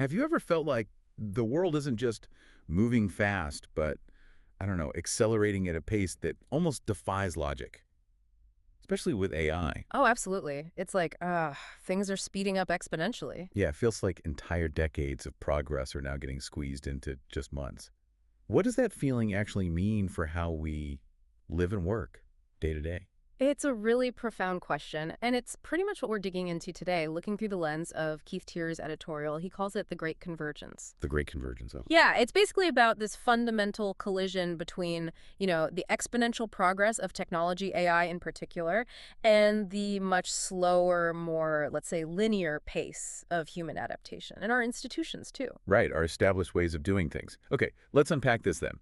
Have you ever felt like the world isn't just moving fast, but, I don't know, accelerating at a pace that almost defies logic, especially with AI? Oh, absolutely. It's like, things are speeding up exponentially. Yeah, it feels like entire decades of progress are now getting squeezed into just months. What does that feeling actually mean for how we live and work day to day? It's a really profound question, and it's pretty much what we're digging into today, looking through the lens of Keith Tier's editorial. He calls it the Great Convergence. The great convergence of. Yeah, it's basically about this fundamental collision between, the exponential progress of technology, AI in particular, and the much slower, more, let's say, linear pace of human adaptation, and our institutions too. Right, our established ways of doing things. Okay, let's unpack this then.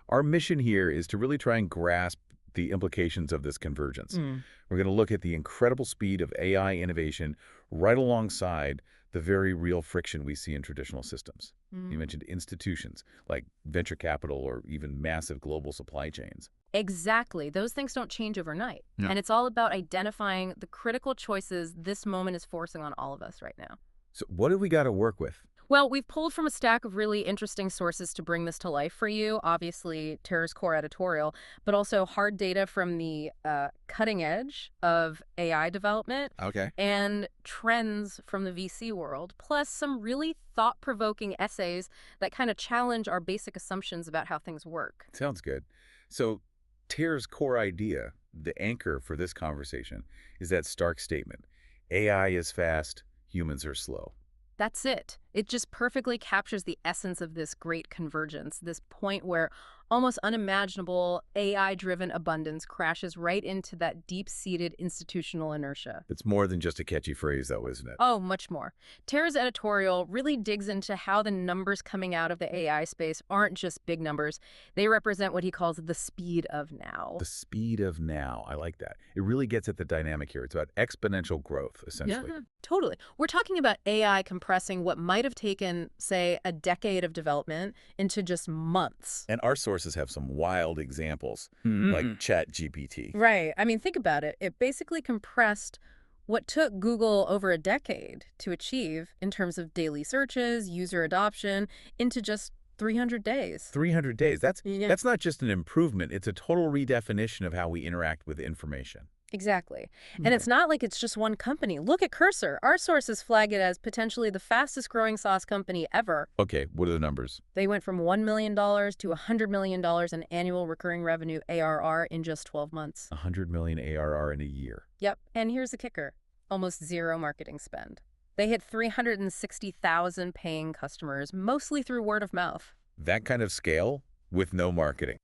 Our mission here is to really try and grasp the implications of this convergence. Mm. We're going to look at the incredible speed of AI innovation right alongside the very real friction we see in traditional systems. You Mm. mentioned institutions like venture capital or even massive global supply chains. Exactly. Those things don't change overnight. Yeah. And it's all about identifying the critical choices this moment is forcing on all of us right now. So what have we got to work with? Well, we've pulled from a stack of really interesting sources to bring this to life for you. Obviously, Tara's core editorial, but also hard data from the cutting edge of AI development Okay. and trends from the VC world, plus some really thought provoking essays that kind of challenge our basic assumptions about how things work. Sounds good. So Tier's core idea, the anchor for this conversation, is that stark statement. AI is fast, humans are slow. That's it. It just perfectly captures the essence of this great convergence, this point where almost unimaginable AI-driven abundance crashes right into that deep-seated institutional inertia. It's more than just a catchy phrase, though, isn't it? Oh, much more. Tara's editorial really digs into how the numbers coming out of the AI space aren't just big numbers. They represent what he calls the speed of now. The speed of now. I like that. It really gets at the dynamic here. It's about exponential growth, Yeah, essentially. totally. We're talking about AI compressing what might have taken, say, a decade of development into just months. And our sources have some wild examples, like ChatGPT. Right. I mean, think about it. It basically compressed what took Google over a decade to achieve in terms of daily searches, user adoption, into just 300 days. 300 days. That's Yeah. that's not just an improvement. It's a total redefinition of how we interact with information. Exactly. And Okay. it's not like it's just one company. Look at Cursor. Our sources flag it as potentially the fastest growing SaaS company ever. Okay, what are the numbers? They went from $1 million to $100 million in annual recurring revenue ARR in just 12 months. 100 million ARR in a year. Yep. And here's the kicker. Almost zero marketing spend. They hit 360,000 paying customers, mostly through word of mouth. That kind of scale with no marketing.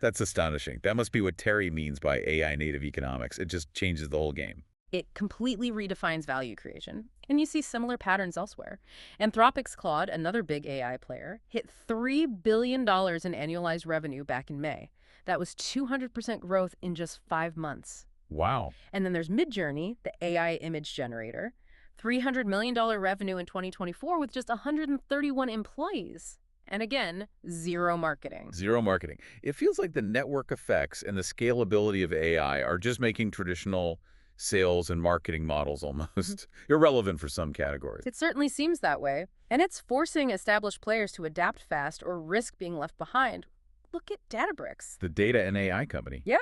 That's astonishing. That must be what Terry means by AI native economics. It just changes the whole game. It completely redefines value creation. And you see similar patterns elsewhere. Anthropic's Claude, another big AI player, hit $3 billion in annualized revenue back in May. That was 200% growth in just 5 months. Wow. And then there's Midjourney, the AI image generator, $300 million revenue in 2024 with just 131 employees. And again, zero marketing. Zero marketing. It feels like the network effects and the scalability of AI are just making traditional sales and marketing models almost irrelevant for some categories. It certainly seems that way. And it's forcing established players to adapt fast or risk being left behind. Look at Databricks. The data and AI company. Yeah.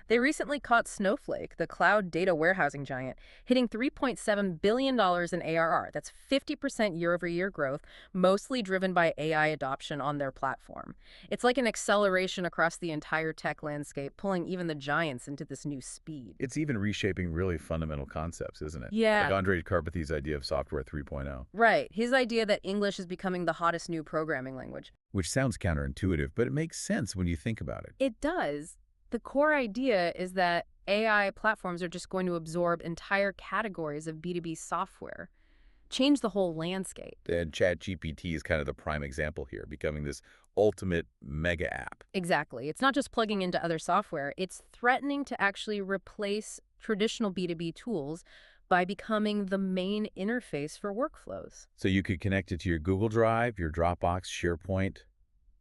They recently caught Snowflake, the cloud data warehousing giant, hitting $3.7 billion in ARR. That's 50% year-over-year growth, mostly driven by AI adoption on their platform. It's like an acceleration across the entire tech landscape, pulling even the giants into this new speed. It's even reshaping really fundamental concepts, isn't it? Yeah. Like Andre Karpathy's idea of software 3.0, Right. His idea that English is becoming the hottest new programming language. which sounds counterintuitive, but it makes sense when you think about it. It does. The core idea is that AI platforms are just going to absorb entire categories of B2B software, change the whole landscape. And ChatGPT is kind of the prime example here, becoming this ultimate mega app. Exactly. It's not just plugging into other software. It's threatening to actually replace traditional B2B tools by becoming the main interface for workflows. So you could connect it to your Google Drive, your Dropbox, SharePoint,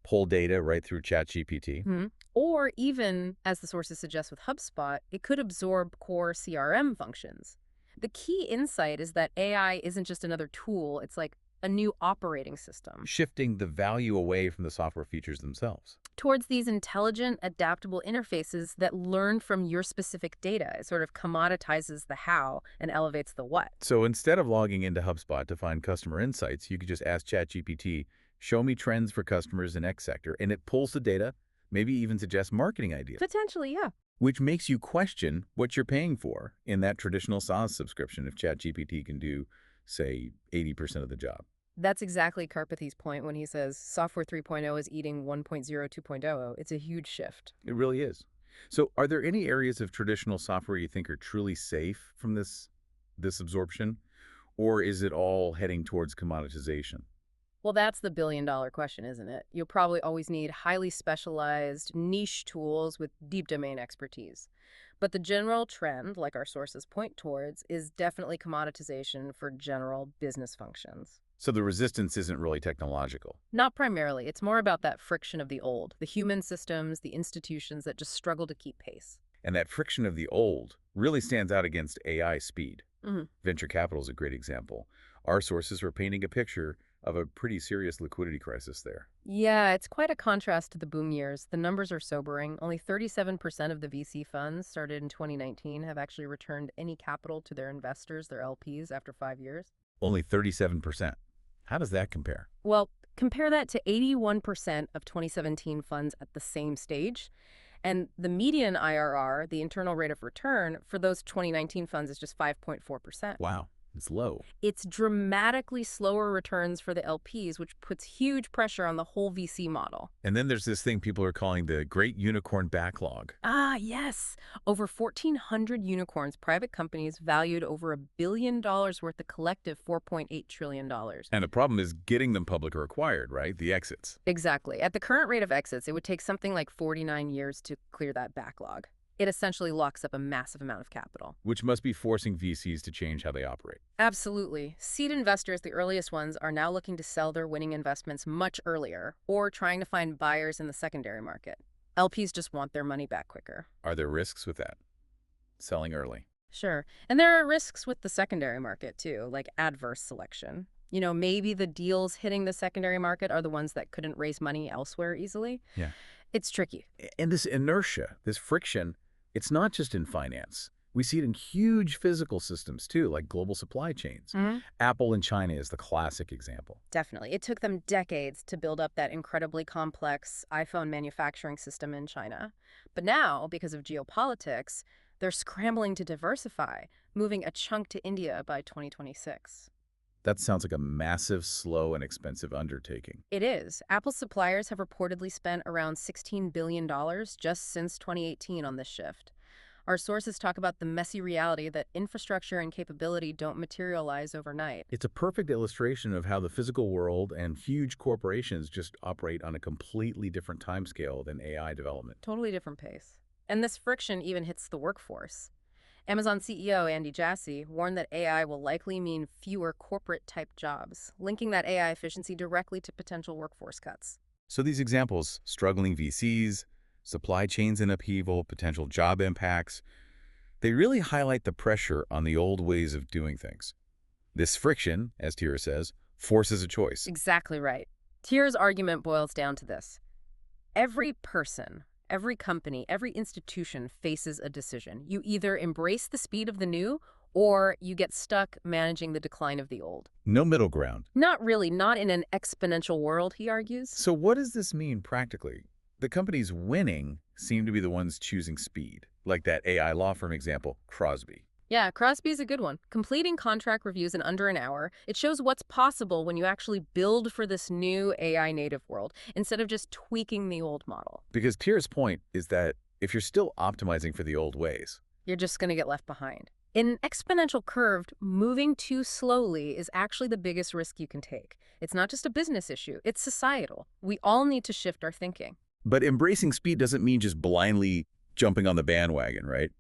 pull data right through ChatGPT. Or even, as the sources suggest with HubSpot, it could absorb core CRM functions. The key insight is that AI isn't just another tool, it's like a new operating system, shifting the value away from the software features themselves. towards these intelligent, adaptable interfaces that learn from your specific data. It sort of commoditizes the how and elevates the what. So instead of logging into HubSpot to find customer insights, you could just ask ChatGPT, show me trends for customers in X sector, and it pulls the data, maybe even suggests marketing ideas, Potentially, yeah. which makes you question what you're paying for in that traditional SaaS subscription if ChatGPT can do, say, 80% of the job. That's exactly Karpathy's point when he says Software 3.0 is eating 1.0 2.0. It's a huge shift. It really is. So are there any areas of traditional software you think are truly safe from this absorption, or is it all heading towards commoditization? Well, that's the billion-dollar question, isn't it? You'll probably always need highly specialized, niche tools with deep domain expertise. But the general trend, like our sources point towards, is definitely commoditization for general business functions. So the resistance isn't really technological. Not primarily. It's more about that friction of the old, the human systems, the institutions that just struggle to keep pace. And that friction of the old really stands out against AI speed. Mhm. Venture capital is a great example. Our sources were painting a picture of a pretty serious liquidity crisis there. Yeah, it's quite a contrast to the boom years. The numbers are sobering. Only 37% of the VC funds started in 2019 have actually returned any capital to their investors, their LPs, after 5 years. Only 37%. How does that compare? Well, compare that to 81% of 2017 funds at the same stage. And the median IRR, the internal rate of return, for those 2019 funds is just 5.4%. Wow, it's low. It's dramatically slower returns for the LPs, which puts huge pressure on the whole VC model. And then there's this thing people are calling the Great Unicorn Backlog. Ah, yes. Over 1,400 unicorns, private companies valued over $1 billion worth of collective $4.8 trillion. And the problem is getting them public or acquired, right? The exits. Exactly. At the current rate of exits, it would take something like 49 years to clear that backlog. It essentially locks up a massive amount of capital. Which must be forcing VCs to change how they operate. Absolutely. Seed investors, the earliest ones, are now looking to sell their winning investments much earlier or trying to find buyers in the secondary market. LPs just want their money back quicker. Are there risks with that? Selling early. Sure. And there are risks with the secondary market, too, like adverse selection. Maybe the deals hitting the secondary market are the ones that couldn't raise money elsewhere easily. Yeah. It's tricky. And this inertia, this friction, it's not just in finance. We see it in huge physical systems, too, like global supply chains. Apple in China is the classic example. Definitely. It took them decades to build up that incredibly complex iPhone manufacturing system in China. But now, because of geopolitics, they're scrambling to diversify, moving a chunk to India by 2026. That sounds like a massive, slow, and expensive undertaking. It is. Apple's suppliers have reportedly spent around $16 billion just since 2018 on this shift. Our sources talk about the messy reality that infrastructure and capability don't materialize overnight. It's a perfect illustration of how the physical world and huge corporations just operate on a completely different timescale than AI development. Totally different pace. And this friction even hits the workforce. Amazon CEO Andy Jassy warned that AI will likely mean fewer corporate-type jobs, linking that AI efficiency directly to potential workforce cuts. So these examples, struggling VCs, supply chains in upheaval, potential job impacts, they really highlight the pressure on the old ways of doing things. This friction, as Tira says, forces a choice. Exactly right. Tira's argument boils down to this. Every person, every company, every institution faces a decision. You either embrace the speed of the new or you get stuck managing the decline of the old. No middle ground. Not really, not in an exponential world, he argues. So what does this mean practically? The companies winning seem to be the ones choosing speed, like that AI law firm example, Crosby. Yeah, Crosby's a good one. Completing contract reviews in under an hour, it shows what's possible when you actually build for this new AI native world, instead of just tweaking the old model. Because Tira's point is that if you're still optimizing for the old ways, you're just going to get left behind. In an exponential curve, moving too slowly is actually the biggest risk you can take. It's not just a business issue, it's societal. We all need to shift our thinking. But embracing speed doesn't mean just blindly jumping on the bandwagon, right?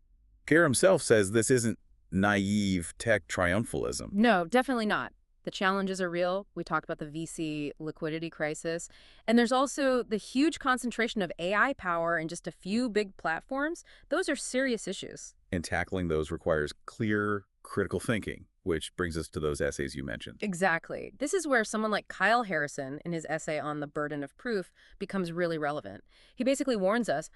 Kerr himself says this isn't naive tech triumphalism. No, definitely not. The challenges are real. We talked about the VC liquidity crisis. And there's also the huge concentration of AI power in just a few big platforms. Those are serious issues. And tackling those requires clear, critical thinking. which brings us to those essays you mentioned. Exactly. This is where someone like Kyle Harrison, in his essay on the burden of proof, becomes really relevant. He basically warns us,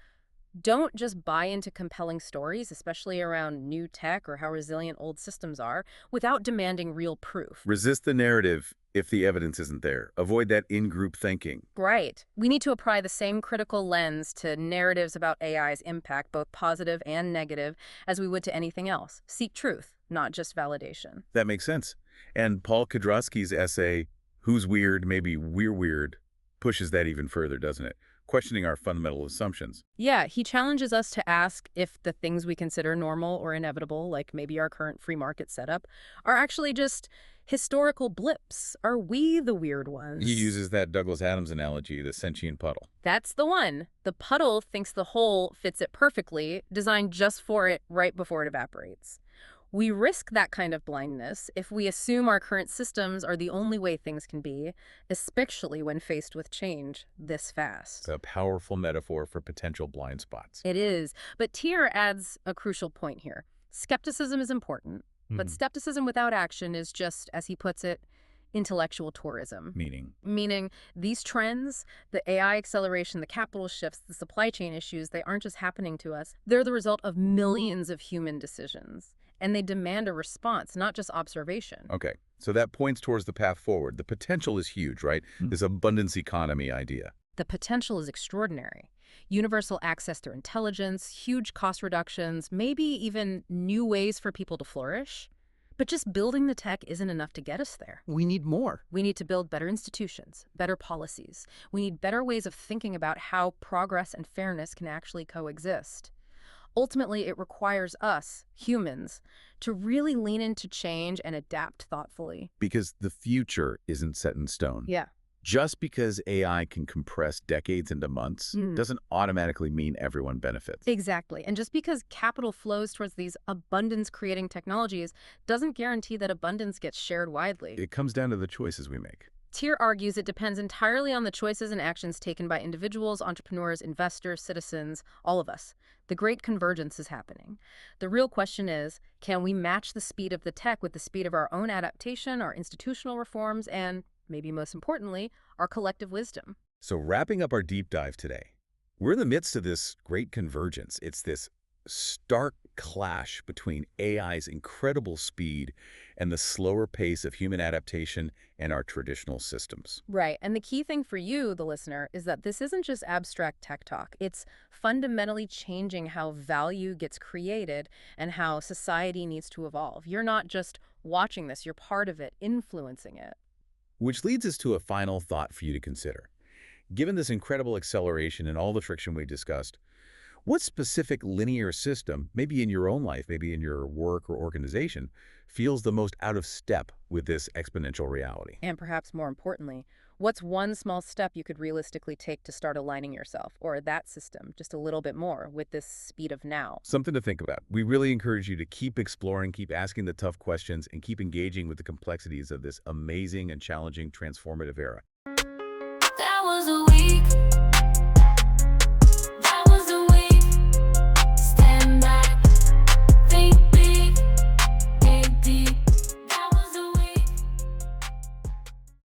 don't just buy into compelling stories, especially around new tech or how resilient old systems are, without demanding real proof. Resist the narrative if the evidence isn't there. Avoid that in-group thinking. Right. We need to apply the same critical lens to narratives about AI's impact, both positive and negative, as we would to anything else. Seek truth, not just validation. That makes sense. And Paul Kudrowski's essay, Who's Weird, Maybe We're Weird, pushes that even further, doesn't it? Questioning our fundamental assumptions. Yeah, he challenges us to ask if the things we consider normal or inevitable, like maybe our current free market setup, are actually just historical blips. Are we the weird ones? He uses that Douglas Adams analogy, the sentient puddle. That's the one. The puddle thinks the hole fits it perfectly, designed just for it right before it evaporates. We risk that kind of blindness if we assume our current systems are the only way things can be, especially when faced with change this fast. It's a powerful metaphor for potential blind spots. It is. But Tier adds a crucial point here. Skepticism is important, but skepticism without action is just, as he puts it, intellectual tourism. Meaning these trends, the AI acceleration, the capital shifts, the supply chain issues, they aren't just happening to us. They're the result of millions of human decisions. And they demand a response, not just observation. Okay, so that points towards the path forward. The potential is huge, right? This abundance economy idea. The potential is extraordinary. Universal access through intelligence, huge cost reductions, maybe even new ways for people to flourish. But just building the tech isn't enough to get us there. We need more. We need to build better institutions, better policies. We need better ways of thinking about how progress and fairness can actually coexist. Ultimately, it requires us, humans, to really lean into change and adapt thoughtfully. Because the future isn't set in stone. Yeah. Just because AI can compress decades into months doesn't automatically mean everyone benefits. Exactly. And just because capital flows towards these abundance-creating technologies doesn't guarantee that abundance gets shared widely. It comes down to the choices we make. Tier argues it depends entirely on the choices and actions taken by individuals, entrepreneurs, investors, citizens, all of us. The great convergence is happening. The real question is, can we match the speed of the tech with the speed of our own adaptation, our institutional reforms, and, maybe most importantly, our collective wisdom? So wrapping up our deep dive today, we're in the midst of this great convergence. It's this stark clash between AI's incredible speed and the slower pace of human adaptation and our traditional systems. Right. And the key thing for you, the listener, is that this isn't just abstract tech talk. It's fundamentally changing how value gets created and how society needs to evolve. You're not just watching this, you're part of it, influencing it. Which leads us to a final thought for you to consider. Given this incredible acceleration and all the friction we discussed, what specific linear system, maybe in your own life, maybe in your work or organization, feels the most out of step with this exponential reality? And perhaps more importantly, what's one small step you could realistically take to start aligning yourself or that system just a little bit more with this speed of now? Something to think about. We really encourage you to keep exploring, keep asking the tough questions, and keep engaging with the complexities of this amazing and challenging transformative era. That was a week.